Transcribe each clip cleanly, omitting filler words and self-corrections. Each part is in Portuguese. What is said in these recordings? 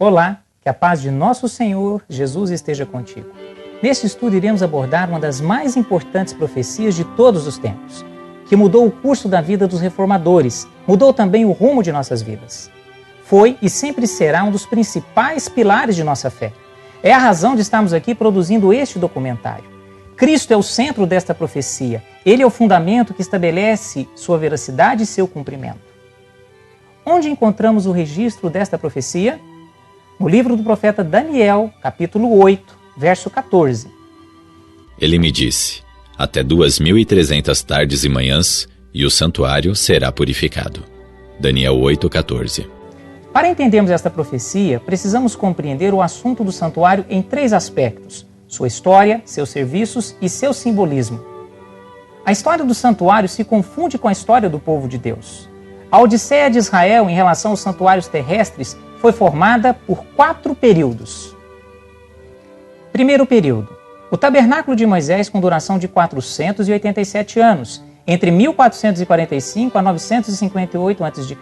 Olá, que a paz de nosso Senhor Jesus esteja contigo. Neste estudo iremos abordar uma das mais importantes profecias de todos os tempos, que mudou o curso da vida dos reformadores, mudou também o rumo de nossas vidas. Foi e sempre será um dos principais pilares de nossa fé. É a razão de estarmos aqui produzindo este documentário. Cristo é o centro desta profecia. Ele é o fundamento que estabelece sua veracidade e seu cumprimento. Onde encontramos o registro desta profecia? No livro do profeta Daniel, capítulo 8, verso 14. Ele me disse: até 2.300 tardes e manhãs, e o santuário será purificado. Daniel 8,14. Para entendermos esta profecia, precisamos compreender o assunto do santuário em três aspectos: sua história, seus serviços e seu simbolismo. A história do santuário se confunde com a história do povo de Deus. A Odisseia de Israel em relação aos santuários terrestres foi formada por 4 períodos. Primeiro período: o tabernáculo de Moisés, com duração de 487 anos, entre 1445 a 958 a.C.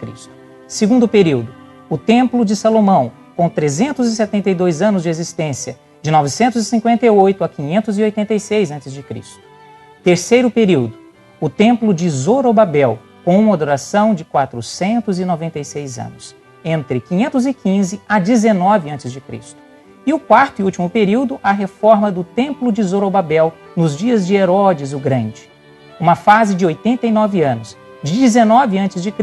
Segundo período: o Templo de Salomão, com 372 anos de existência, de 958 a 586 a.C. Terceiro período: o Templo de Zorobabel, com uma duração de 496 anos, entre 515 a 19 a.C. E o quarto e último período, a reforma do Templo de Zorobabel, nos dias de Herodes o Grande. Uma fase de 89 anos, de 19 a.C.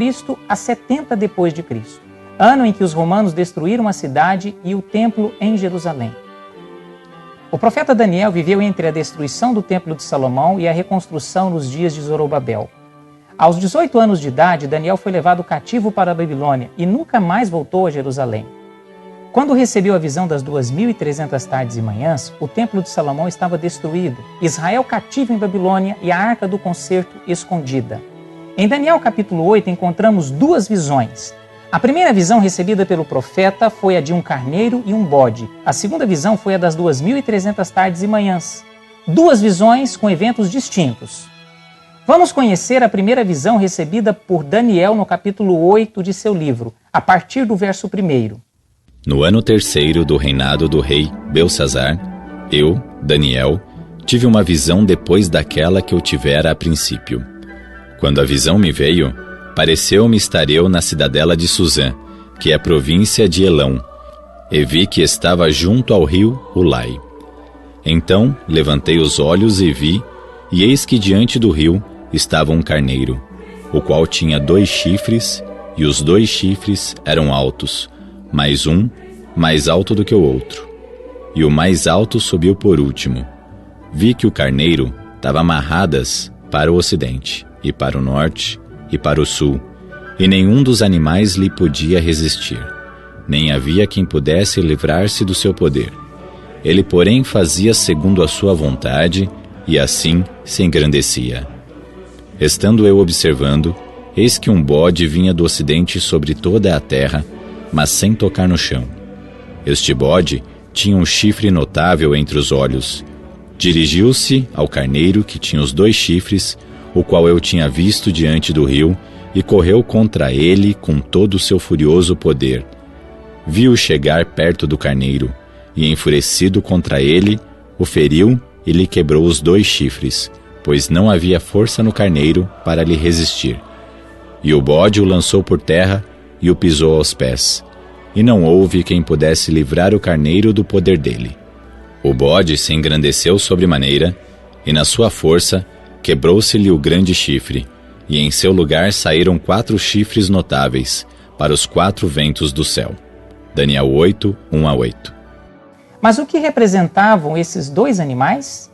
a 70 depois de Cristo, ano em que os romanos destruíram a cidade e o templo em Jerusalém. O profeta Daniel viveu entre a destruição do Templo de Salomão e a reconstrução nos dias de Zorobabel. Aos 18 anos de idade, Daniel foi levado cativo para a Babilônia e nunca mais voltou a Jerusalém. Quando recebeu a visão das 2.300 tardes e manhãs, o Templo de Salomão estava destruído, Israel cativo em Babilônia e a Arca do Concerto escondida. Em Daniel capítulo 8 encontramos 2 visões. A primeira visão recebida pelo profeta foi a de um carneiro e um bode. A segunda visão foi a das 2.300 tardes e manhãs. 2 visões com eventos distintos. Vamos conhecer a primeira visão recebida por Daniel no capítulo 8 de seu livro, a partir do verso 1. No ano 3º do reinado do rei Belsazzar, eu, Daniel, tive uma visão depois daquela que eu tivera a princípio. Quando a visão me veio, pareceu-me estar eu na cidadela de Suzã, que é a província de Elão, e vi que estava junto ao rio Ulai. Então levantei os olhos e vi, e eis que diante do rio estava um carneiro, o qual tinha 2 chifres, e os 2 chifres eram altos, mas um mais alto do que o outro. E o mais alto subiu por último. Vi que o carneiro estava amarradas para o ocidente, e para o norte, e para o sul, e nenhum dos animais lhe podia resistir, nem havia quem pudesse livrar-se do seu poder. Ele, porém, fazia segundo a sua vontade, e assim se engrandecia. Estando eu observando, eis que um bode vinha do ocidente sobre toda a terra, mas sem tocar no chão. Este bode tinha um chifre notável entre os olhos. Dirigiu-se ao carneiro que tinha os 2 chifres, o qual eu tinha visto diante do rio, e correu contra ele com todo o seu furioso poder. Vi-o chegar perto do carneiro, e enfurecido contra ele, o feriu e lhe quebrou os 2 chifres, pois não havia força no carneiro para lhe resistir. E o bode o lançou por terra e o pisou aos pés, e não houve quem pudesse livrar o carneiro do poder dele. O bode se engrandeceu sobremaneira, e na sua força quebrou-se-lhe o grande chifre, e em seu lugar saíram 4 chifres notáveis para os 4 ventos do céu. Daniel 8, 1-8. Mas o que representavam esses 2 animais?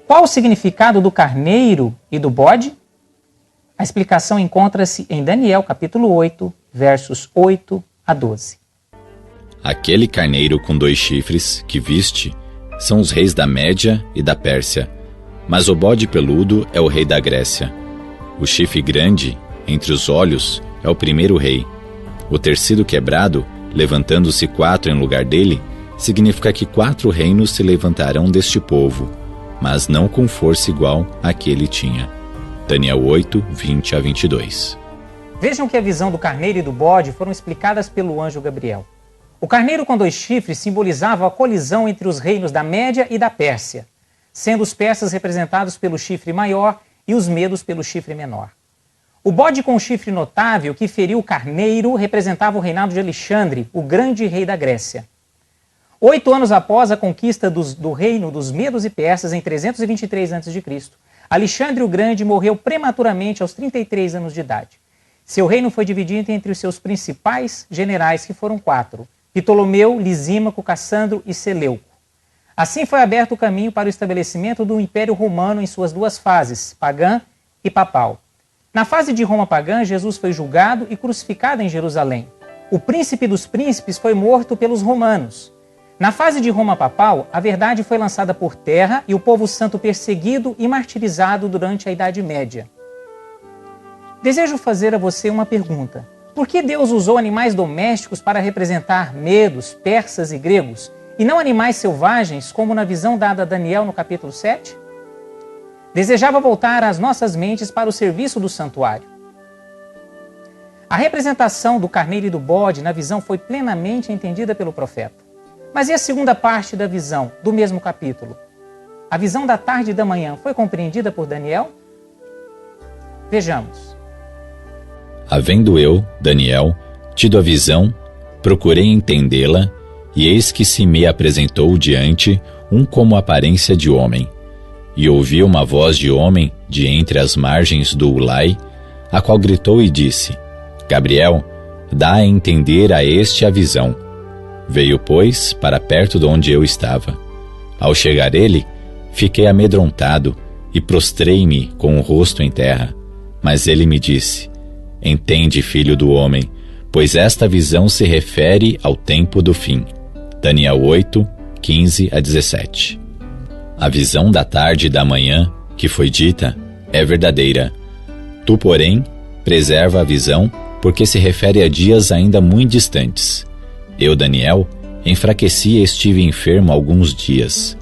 Qual o significado do carneiro e do bode? A explicação encontra-se em Daniel capítulo 8, versos 8 a 12. Aquele carneiro com 2 chifres que viste são os reis da Média e da Pérsia, mas o bode peludo é o rei da Grécia. O chifre grande, entre os olhos, é o primeiro rei. O ter sido quebrado, levantando-se 4 em lugar dele, significa que 4 reinos se levantarão deste povo, mas não com força igual à que ele tinha. Daniel 8, 20-22. Vejam que a visão do carneiro e do bode foram explicadas pelo anjo Gabriel. O carneiro com 2 chifres simbolizava a colisão entre os reinos da Média e da Pérsia, sendo os persas representados pelo chifre maior e os medos pelo chifre menor. O bode com o chifre notável que feriu o carneiro representava o reinado de Alexandre, o grande rei da Grécia. 8 anos após a conquista do reino dos medos e persas, em 323 a.C., Alexandre o Grande morreu prematuramente aos 33 anos de idade. Seu reino foi dividido entre os seus principais generais, que foram 4, Ptolomeu, Lisímaco, Cassandro e Seleuco. Assim foi aberto o caminho para o estabelecimento do Império Romano em suas 2 fases, pagã e papal. Na fase de Roma pagã, Jesus foi julgado e crucificado em Jerusalém. O príncipe dos príncipes foi morto pelos romanos. Na fase de Roma papal, a verdade foi lançada por terra e o povo santo perseguido e martirizado durante a Idade Média. Desejo fazer a você uma pergunta. Por que Deus usou animais domésticos para representar medos, persas e gregos, e não animais selvagens, como na visão dada a Daniel no capítulo 7? Desejava voltar as nossas mentes para o serviço do santuário. A representação do carneiro e do bode na visão foi plenamente entendida pelo profeta. Mas e a segunda parte da visão, do mesmo capítulo? A visão da tarde e da manhã foi compreendida por Daniel? Vejamos. Havendo eu, Daniel, tido a visão, procurei entendê-la, e eis que se me apresentou diante um como aparência de homem. E ouvi uma voz de homem de entre as margens do Ulai, a qual gritou e disse: Gabriel, dá a entender a este a visão. Veio, pois, para perto de onde eu estava. Ao chegar ele, fiquei amedrontado e prostrei-me com o rosto em terra. Mas ele me disse: Entende, filho do homem, pois esta visão se refere ao tempo do fim. Daniel 8, 15 a 17. A visão da tarde e da manhã, que foi dita, é verdadeira. Tu, porém, preserva a visão, porque se refere a dias ainda muito distantes. Eu, Daniel, enfraqueci e estive enfermo alguns dias.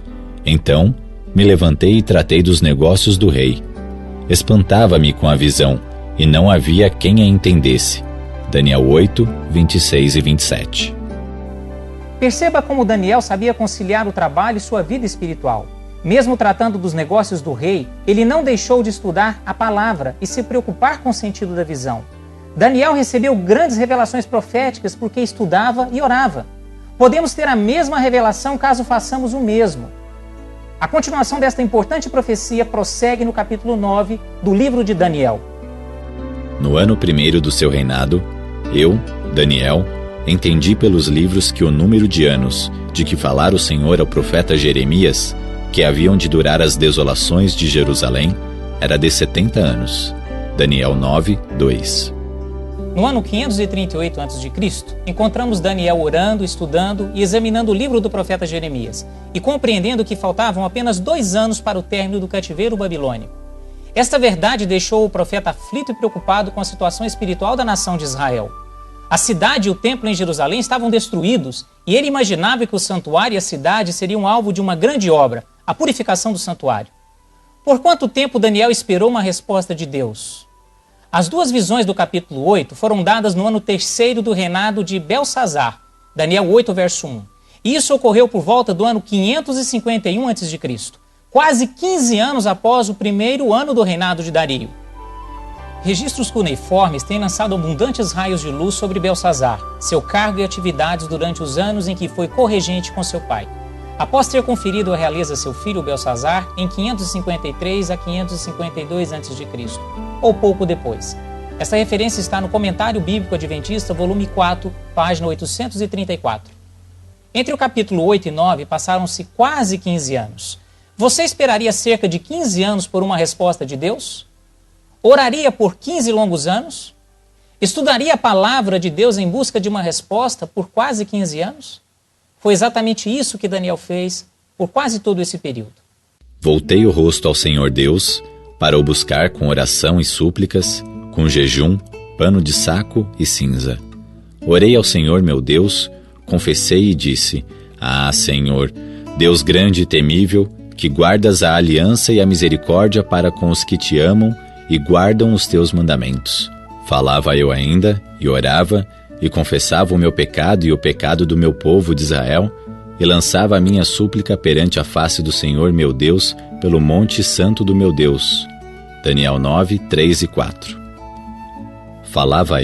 Então, me levantei e tratei dos negócios do rei. Espantava-me com a visão, e não havia quem a entendesse. Daniel 8, 26 e 27. Perceba como Daniel sabia conciliar o trabalho e sua vida espiritual. Mesmo tratando dos negócios do rei, ele não deixou de estudar a palavra e se preocupar com o sentido da visão. Daniel recebeu grandes revelações proféticas porque estudava e orava. Podemos ter a mesma revelação caso façamos o mesmo. A continuação desta importante profecia prossegue no capítulo 9 do livro de Daniel. No ano 1º do seu reinado, eu, Daniel, entendi pelos livros que o número de anos de que falara o Senhor ao profeta Jeremias, que haviam de durar as desolações de Jerusalém, era de 70 anos. Daniel 9, 2. No ano 538 a.C., encontramos Daniel orando, estudando e examinando o livro do profeta Jeremias e compreendendo que faltavam apenas 2 anos para o término do cativeiro babilônico. Esta verdade deixou o profeta aflito e preocupado com a situação espiritual da nação de Israel. A cidade e o templo em Jerusalém estavam destruídos e ele imaginava que o santuário e a cidade seriam alvo de uma grande obra, a purificação do santuário. Por quanto tempo Daniel esperou uma resposta de Deus? As 2 visões do capítulo 8 foram dadas no ano 3º do reinado de Belsazar, Daniel 8, verso 1. E isso ocorreu por volta do ano 551 a.C., quase 15 anos após o primeiro ano do reinado de Dario. Registros cuneiformes têm lançado abundantes raios de luz sobre Belsazar, seu cargo e atividades durante os anos em que foi corregente com seu pai. Após ter conferido a realeza a seu filho Belsazar em 553 a 552 a.C., ou pouco depois. Essa referência está no Comentário Bíblico Adventista, volume 4, página 834. Entre o capítulo 8 e 9 passaram-se quase 15 anos. Você esperaria cerca de 15 anos por uma resposta de Deus? Oraria por 15 longos anos? Estudaria a palavra de Deus em busca de uma resposta por quase 15 anos? Foi exatamente isso que Daniel fez por quase todo esse período. Voltei o rosto ao Senhor Deus para o buscar com oração e súplicas, com jejum, pano de saco e cinza. Orei ao Senhor meu Deus, confessei e disse: Ah, Senhor, Deus grande e temível, que guardas a aliança e a misericórdia para com os que te amam e guardam os teus mandamentos. Falava eu ainda, e orava, e confessava o meu pecado e o pecado do meu povo de Israel, e lançava a minha súplica perante a face do Senhor meu Deus, pelo monte santo do meu Deus. Daniel 9, 3 e 4. Falava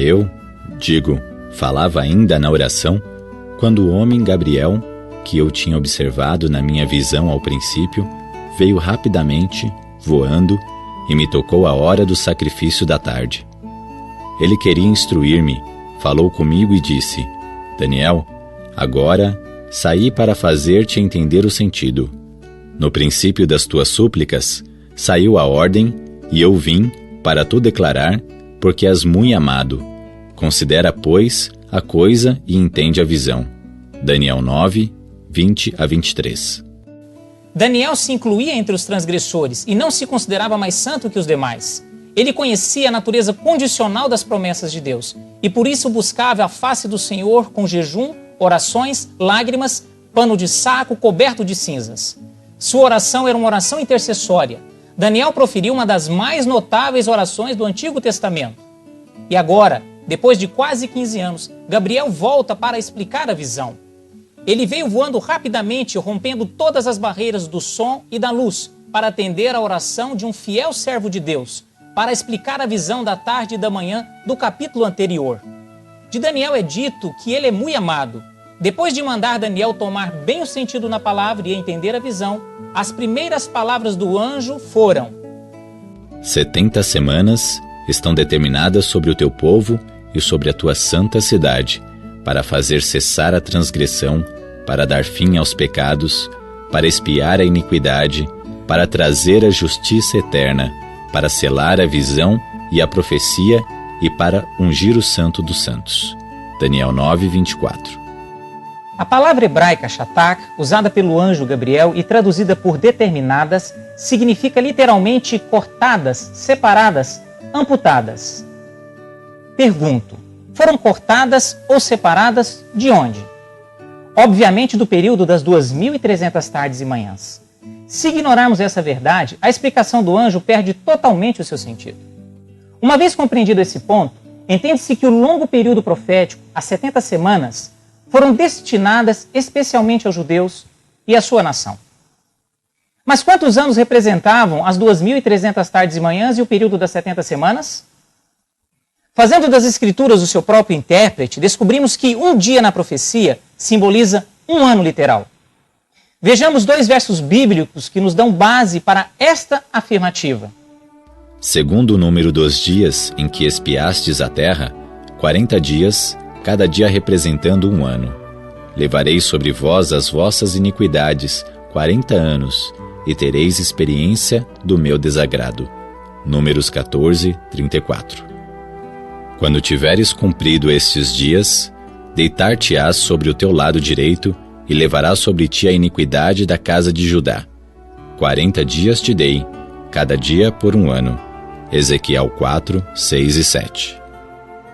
ainda na oração, quando o homem Gabriel, que eu tinha observado na minha visão ao princípio, veio rapidamente, voando, e me tocou a hora do sacrifício da tarde. Ele queria instruir-me, falou comigo e disse: Daniel, agora saí para fazer-te entender o sentido. No princípio das tuas súplicas, saiu a ordem, e eu vim para tu declarar, porque és muito amado. Considera, pois, a coisa e entende a visão. Daniel 9, 20 a 23. Daniel se incluía entre os transgressores e não se considerava mais santo que os demais. Ele conhecia a natureza condicional das promessas de Deus e por isso buscava a face do Senhor com jejum, orações, lágrimas, pano de saco coberto de cinzas. Sua oração era uma oração intercessória. Daniel proferiu uma das mais notáveis orações do Antigo Testamento. E agora, depois de quase 15 anos, Gabriel volta para explicar a visão. Ele veio voando rapidamente, rompendo todas as barreiras do som e da luz, para atender a oração de um fiel servo de Deus, para explicar a visão da tarde e da manhã do capítulo anterior. De Daniel é dito que ele é muito amado. Depois de mandar Daniel tomar bem o sentido na palavra e entender a visão, as primeiras palavras do anjo foram: 70 semanas estão determinadas sobre o teu povo e sobre a tua santa cidade, para fazer cessar a transgressão, para dar fim aos pecados, para expiar a iniquidade, para trazer a justiça eterna, para selar a visão e a profecia e para ungir o santo dos santos. Daniel 9, 24. A palavra hebraica shatak, usada pelo anjo Gabriel e traduzida por determinadas, significa literalmente cortadas, separadas, amputadas. Pergunto: foram cortadas ou separadas de onde? Obviamente do período das 2.300 tardes e manhãs. Se ignorarmos essa verdade, a explicação do anjo perde totalmente o seu sentido. Uma vez compreendido esse ponto, entende-se que o longo período profético, as 70 semanas, foram destinadas especialmente aos judeus e à sua nação. Mas quantos anos representavam as 2.300 tardes e manhãs e o período das 70 semanas? Fazendo das Escrituras o seu próprio intérprete, descobrimos que um dia na profecia simboliza um ano literal. Vejamos 2 versos bíblicos que nos dão base para esta afirmativa. Segundo o número dos dias em que espiastes a terra, 40 dias, cada dia representando um ano. Levarei sobre vós as vossas iniquidades, 40 anos, e tereis experiência do meu desagrado. Números 14, 34. Quando tiveres cumprido estes dias, deitar-te-ás sobre o teu lado direito e levarás sobre ti a iniquidade da casa de Judá. 40 dias te dei, cada dia por um ano. Ezequiel 4, 6 e 7.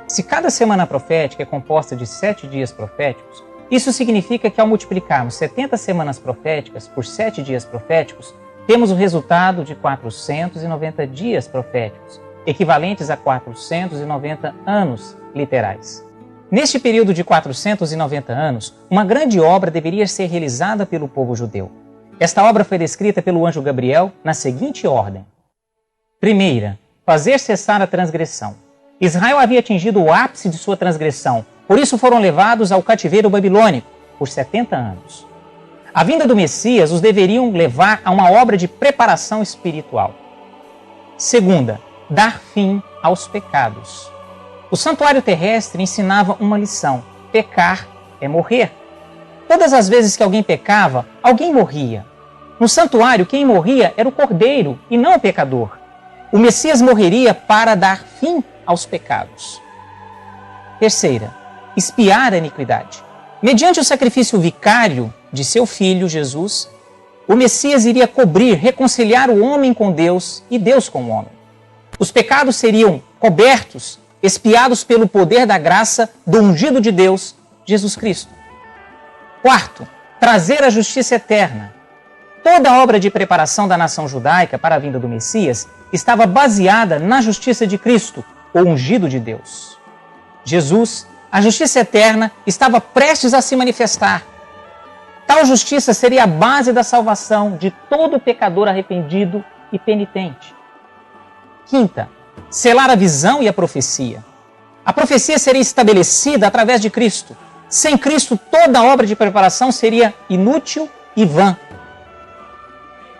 Se cada semana profética é composta de 7 dias proféticos, isso significa que ao multiplicarmos 70 semanas proféticas por 7 dias proféticos, temos o resultado de 490 dias proféticos, equivalentes a 490 anos literais. Neste período de 490 anos, uma grande obra deveria ser realizada pelo povo judeu. Esta obra foi descrita pelo anjo Gabriel na seguinte ordem. Primeira, fazer cessar a transgressão. Israel havia atingido o ápice de sua transgressão, por isso foram levados ao cativeiro babilônico por 70 anos. A vinda do Messias os deveriam levar a uma obra de preparação espiritual. Segunda, dar fim aos pecados. O santuário terrestre ensinava uma lição: pecar é morrer. Todas as vezes que alguém pecava, alguém morria. No santuário, quem morria era o cordeiro e não o pecador. O Messias morreria para dar fim aos pecados. Terceira, expiar a iniquidade. Mediante o sacrifício vicário de seu filho, Jesus, o Messias iria cobrir, reconciliar o homem com Deus e Deus com o homem. Os pecados seriam cobertos, expiados pelo poder da graça do ungido de Deus, Jesus Cristo. Quarto, trazer a justiça eterna. Toda a obra de preparação da nação judaica para a vinda do Messias estava baseada na justiça de Cristo, o ungido de Deus. Jesus a justiça eterna estava prestes a se manifestar. Tal justiça seria a base da salvação de todo pecador arrependido e penitente. Quinta, selar a visão e a profecia. A profecia seria estabelecida através de Cristo. Sem Cristo, toda a obra de preparação seria inútil e vã.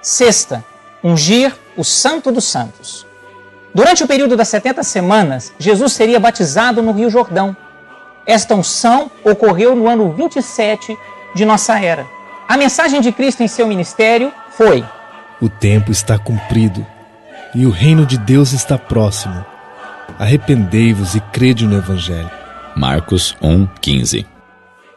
Sexta, ungir o Santo dos Santos. Durante o período das 70 semanas, Jesus seria batizado no Rio Jordão. Esta unção ocorreu no ano 27 de nossa era. A mensagem de Cristo em seu ministério foi: o tempo está cumprido e o reino de Deus está próximo. Arrependei-vos e crede no Evangelho. Marcos 1:15.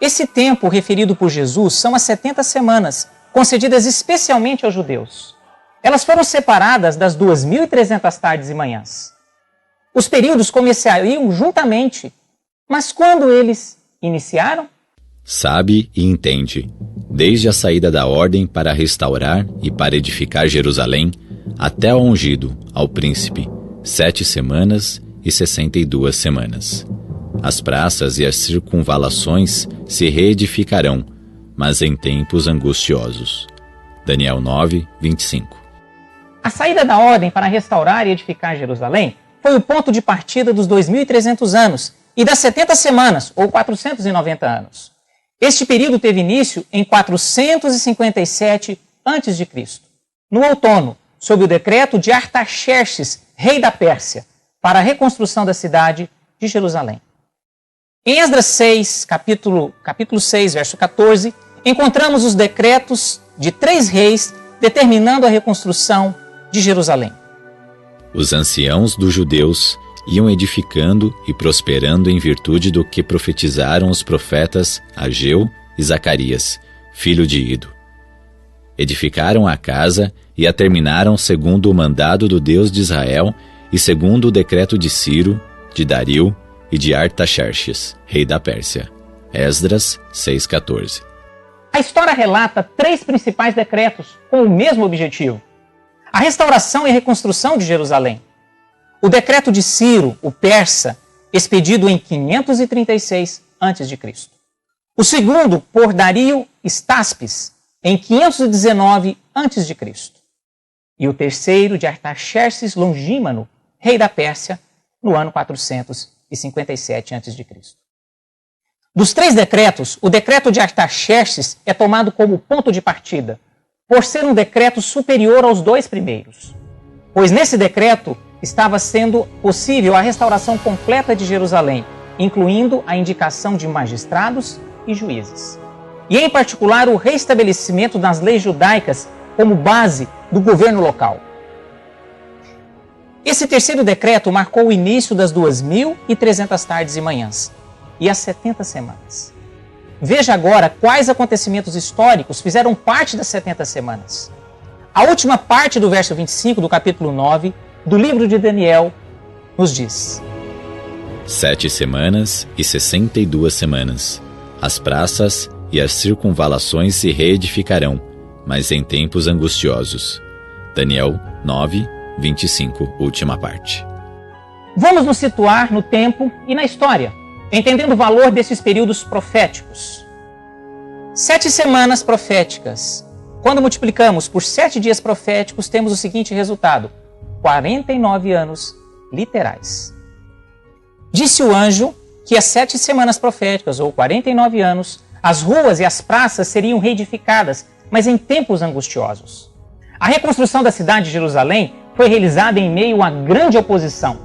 Esse tempo referido por Jesus são as 70 semanas, concedidas especialmente aos judeus. Elas foram separadas das 2.300 tardes e manhãs. Os períodos começariam juntamente, mas quando eles iniciaram? Sabe e entende, desde a saída da ordem para restaurar e para edificar Jerusalém, até ao ungido, ao príncipe, 7 semanas e 62 semanas. As praças e as circunvalações se reedificarão, mas em tempos angustiosos. Daniel 9:25. A saída da ordem para restaurar e edificar Jerusalém foi o ponto de partida dos 2.300 anos e das 70 semanas, ou 490 anos. Este período teve início em 457 a.C., no outono, sob o decreto de Artaxerxes, rei da Pérsia, para a reconstrução da cidade de Jerusalém. Em Esdras 6, capítulo 6, verso 14, encontramos os decretos de 3 reis determinando a reconstrução de Jerusalém. Os anciãos dos judeus iam edificando e prosperando em virtude do que profetizaram os profetas Ageu e Zacarias, filho de Ido. Edificaram a casa e a terminaram segundo o mandado do Deus de Israel e segundo o decreto de Ciro, de Dario e de Artaxerxes, rei da Pérsia. Esdras 6:14. A história relata 3 principais decretos com o mesmo objetivo: a restauração e a reconstrução de Jerusalém. O decreto de Ciro, o persa, expedido em 536 a.C. O segundo, por Dario Staspes, em 519 a.C. E o terceiro, de Artaxerxes Longímano, rei da Pérsia, no ano 457 a.C. Dos 3 decretos, o decreto de Artaxerxes é tomado como ponto de partida, por ser um decreto superior aos 2 primeiros. Pois nesse decreto estava sendo possível a restauração completa de Jerusalém, incluindo a indicação de magistrados e juízes. E, em particular, o reestabelecimento das leis judaicas como base do governo local. Esse terceiro decreto marcou o início das 2.300 tardes e manhãs e as 70 semanas. Veja agora quais acontecimentos históricos fizeram parte das 70 semanas. A última parte do verso 25 do capítulo 9 do livro de Daniel nos diz: 7 semanas e 62 semanas. As praças e as circunvalações se reedificarão, mas em tempos angustiosos. Daniel 9:25, última parte. Vamos nos situar no tempo e na história, entendendo o valor desses períodos proféticos. 7 semanas proféticas. Quando multiplicamos por 7 dias proféticos, temos o seguinte resultado: 49 anos literais. Disse o anjo que as 7 semanas proféticas, ou 49 anos, as ruas e as praças seriam reedificadas, mas em tempos angustiosos. A reconstrução da cidade de Jerusalém foi realizada em meio a grande oposição.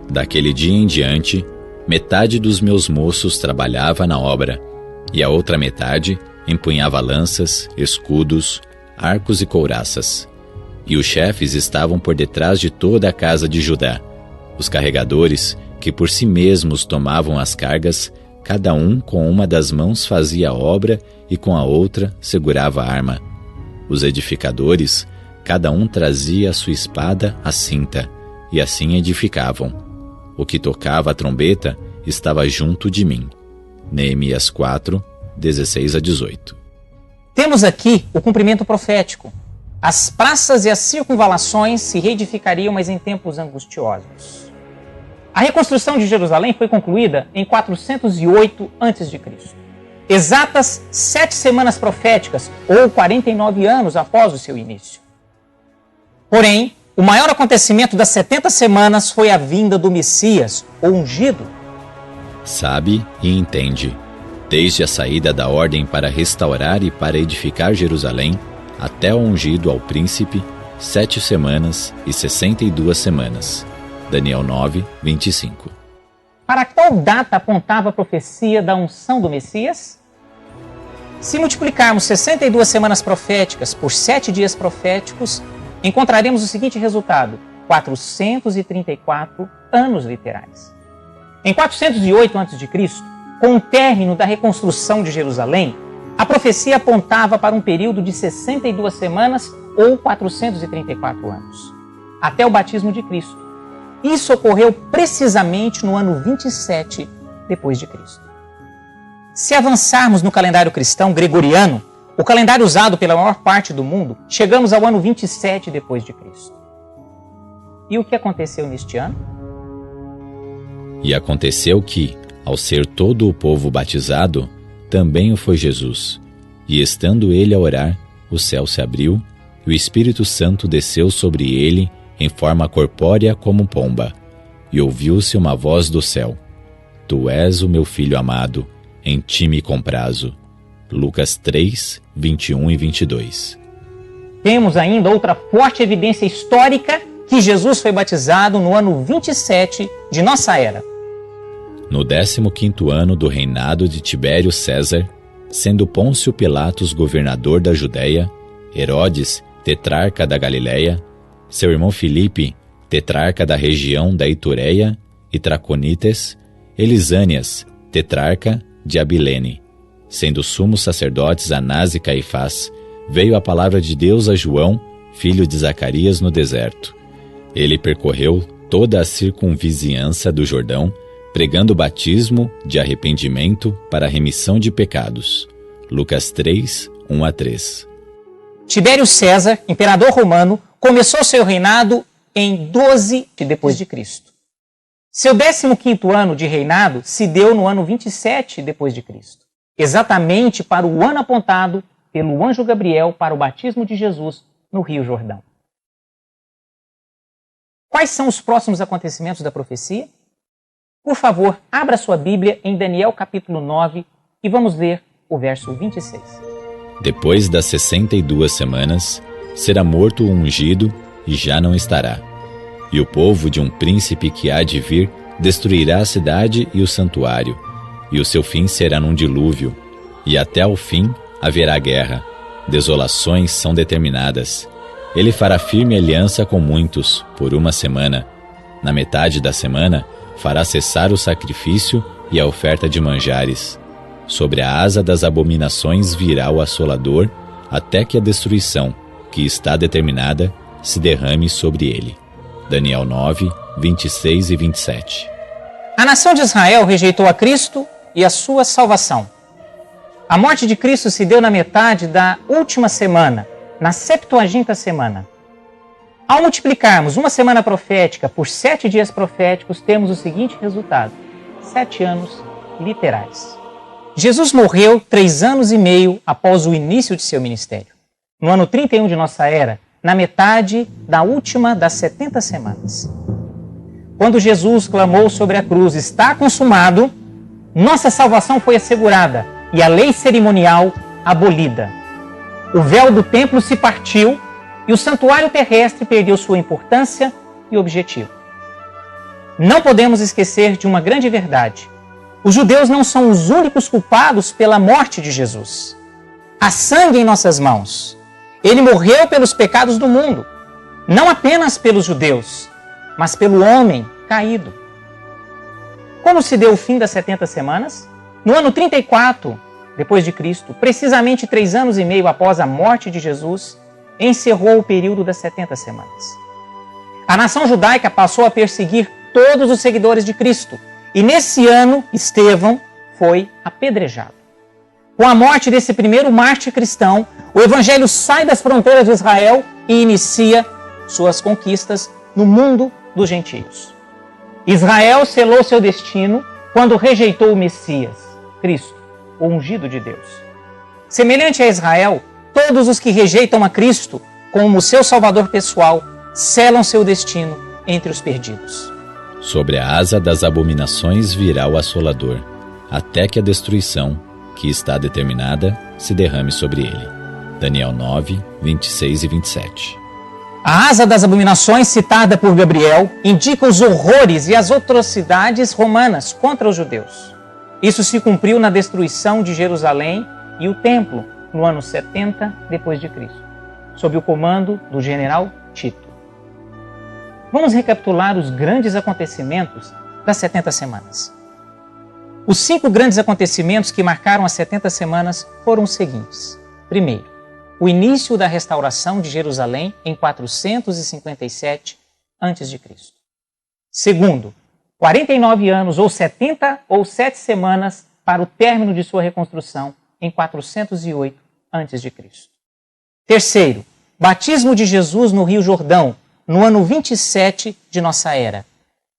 Daquele dia em diante, metade dos meus moços trabalhava na obra, e a outra metade empunhava lanças, escudos, arcos e couraças. E os chefes estavam por detrás de toda a casa de Judá. Os carregadores, que por si mesmos tomavam as cargas, cada um com uma das mãos fazia a obra e com a outra segurava a arma. Os edificadores, cada um trazia a sua espada à cinta, e assim edificavam. O que tocava a trombeta estava junto de mim. Neemias 4, 16-18. Temos aqui o cumprimento profético. As praças e as circunvalações se reedificariam, mas em tempos angustiosos. A reconstrução de Jerusalém foi concluída em 408 a.C. Exatas 7 semanas proféticas, ou 49 anos após o seu início. Porém, o maior acontecimento das 70 semanas foi a vinda do Messias, o ungido. Sabe e entende, desde a saída da ordem para restaurar e para edificar Jerusalém, até o ungido ao príncipe, 7 semanas e 62 semanas. Daniel 9, 25. Para qual data apontava a profecia da unção do Messias? Se multiplicarmos 62 semanas proféticas por 7 dias proféticos, encontraremos o seguinte resultado: 434 anos literais. Em 408 a.C., com o término da reconstrução de Jerusalém, a profecia apontava para um período de 62 semanas ou 434 anos, até o batismo de Cristo. Isso ocorreu precisamente no ano 27 depois de Cristo. Se avançarmos no calendário cristão gregoriano, o calendário usado pela maior parte do mundo, chegamos ao ano 27 depois de Cristo. E o que aconteceu neste ano? E aconteceu que, ao ser todo o povo batizado, também o foi Jesus. E estando ele a orar, o céu se abriu, e o Espírito Santo desceu sobre ele em forma corpórea como pomba. E ouviu-se uma voz do céu: Tu és o meu filho amado, em ti me comprazo. Lucas 3, 21 e 22. Temos ainda outra forte evidência histórica que Jesus foi batizado no ano 27 de nossa era. No 15º ano do reinado de Tibério César, sendo Pôncio Pilatos governador da Judéia, Herodes, tetrarca da Galiléia, seu irmão Filipe, tetrarca da região da Itureia e Traconites, Elisânias, tetrarca de Abilene, sendo sumos sacerdotes Anás e Caifás, veio a palavra de Deus a João, filho de Zacarias, no deserto. Ele percorreu toda a circunvizinhança do Jordão, pregando o batismo de arrependimento para a remissão de pecados. Lucas 3, 1 a 3. Tibério César, imperador romano, começou seu reinado em 12 depois de Cristo. Seu 15º ano de reinado se deu no ano 27 depois de Cristo, exatamente para o ano apontado pelo anjo Gabriel para o batismo de Jesus no Rio Jordão. Quais são os próximos acontecimentos da profecia? Por favor, abra sua Bíblia em Daniel capítulo 9 e vamos ler o verso 26. Depois das 62 semanas, será morto o ungido e já não estará. E o povo de um príncipe que há de vir destruirá a cidade e o santuário, e o seu fim será num dilúvio, e até ao fim haverá guerra. Desolações são determinadas. Ele fará firme aliança com muitos, por 1 semana. Na metade da semana, fará cessar o sacrifício e a oferta de manjares. Sobre a asa das abominações virá o assolador, até que a destruição, que está determinada, se derrame sobre ele. Daniel 9, 26 e 27. A nação de Israel rejeitou a Cristo e a sua salvação. A morte de Cristo se deu na metade da última semana, na 70ª semana. Ao multiplicarmos uma semana profética por 7 dias proféticos, temos o seguinte resultado: 7 anos literais. Jesus morreu 3 anos e meio após o início de seu ministério. No ano 31 de nossa era, na metade da última das 70 semanas. Quando Jesus clamou sobre a cruz: está consumado, nossa salvação foi assegurada e a lei cerimonial abolida. O véu do templo se partiu e o santuário terrestre perdeu sua importância e objetivo. Não podemos esquecer de uma grande verdade: os judeus não são os únicos culpados pela morte de Jesus. Há sangue em nossas mãos. Ele morreu pelos pecados do mundo, não apenas pelos judeus, mas pelo homem caído. Como se deu o fim das 70 semanas? No ano 34 depois de Cristo, precisamente 3 anos e meio após a morte de Jesus, encerrou o período das 70 semanas. A nação judaica passou a perseguir todos os seguidores de Cristo, e nesse ano Estevão foi apedrejado. Com a morte desse primeiro mártir cristão, o evangelho sai das fronteiras de Israel e inicia suas conquistas no mundo dos gentios. Israel selou seu destino quando rejeitou o Messias, Cristo, o ungido de Deus. Semelhante a Israel, todos os que rejeitam a Cristo como seu Salvador pessoal selam seu destino entre os perdidos. Sobre a asa das abominações virá o assolador, até que a destruição, que está determinada, se derrame sobre ele. Daniel 9, 26 e 27. A asa das abominações, citada por Gabriel, indica os horrores e as atrocidades romanas contra os judeus. Isso se cumpriu na destruição de Jerusalém e o templo no ano 70 d.C., sob o comando do general Tito. Vamos recapitular os grandes acontecimentos das 70 semanas. Os 5 grandes acontecimentos que marcaram as 70 semanas foram os seguintes. Primeiro, o início da restauração de Jerusalém em 457 a.C. Segundo, 49 anos ou 70 ou 7 semanas para o término de sua reconstrução em 408 a.C. Terceiro, batismo de Jesus no Rio Jordão, no ano 27 de nossa era.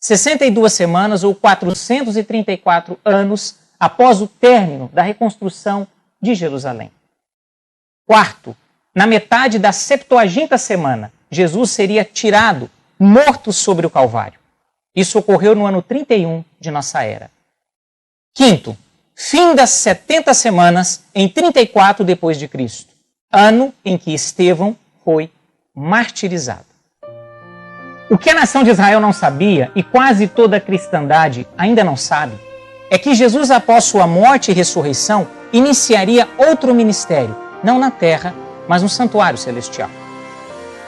62 semanas ou 434 anos após o término da reconstrução de Jerusalém. Quarto, na metade da 70ª semana, Jesus seria tirado, morto sobre o Calvário. Isso ocorreu no ano 31 de nossa era. Quinto, fim das 70 semanas em 34 d.C., ano em que Estevão foi martirizado. O que a nação de Israel não sabia, e quase toda a cristandade ainda não sabe, é que Jesus, após sua morte e ressurreição, iniciaria outro ministério, não na terra, mas no santuário celestial.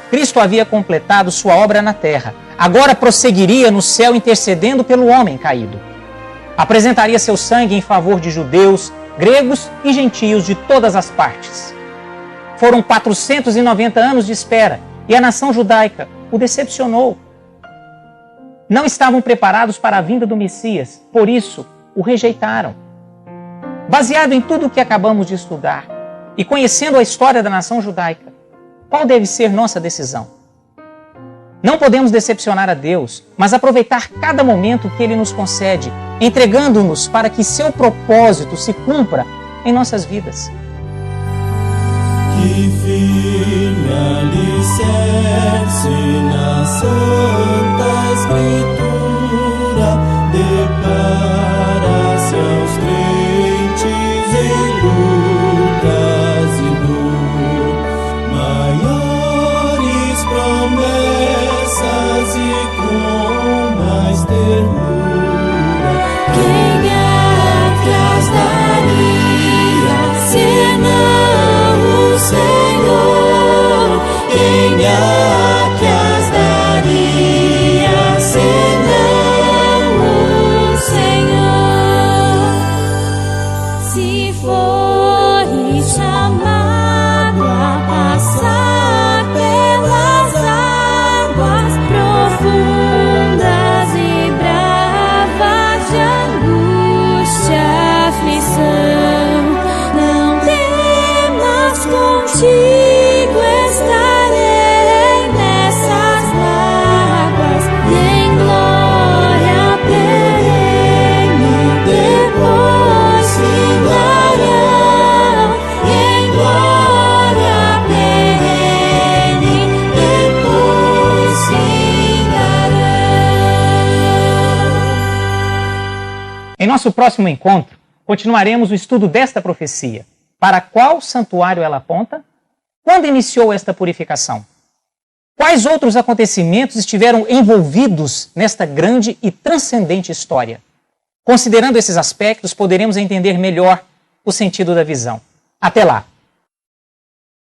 Cristo havia completado sua obra na terra, agora prosseguiria no céu intercedendo pelo homem caído. Apresentaria seu sangue em favor de judeus, gregos e gentios de todas as partes. Foram 490 anos de espera e a nação judaica o decepcionou. Não estavam preparados para a vinda do Messias, por isso o rejeitaram. Baseado em tudo o que acabamos de estudar e conhecendo a história da nação judaica, qual deve ser nossa decisão? Não podemos decepcionar a Deus, mas aproveitar cada momento que Ele nos concede, entregando-nos para que seu propósito se cumpra em nossas vidas. Que firme alicerce na Santa Escritura depara-se aos crentes em lutas e dor, maiores promessas e com mais ternura. Quem atrás daria senão o Senhor? Quem atrás daria senão o Senhor? Se fores chamado a passar pelas águas profundas e bravas de angústia, aflição, não temas, contigo estarei nessas águas, e em glória perene depois findarão, e em glória perene depois findarão. Em nosso próximo encontro, continuaremos o estudo desta profecia. Para qual santuário ela aponta? Quando iniciou esta purificação? Quais outros acontecimentos estiveram envolvidos nesta grande e transcendente história? Considerando esses aspectos, poderemos entender melhor o sentido da visão. Até lá!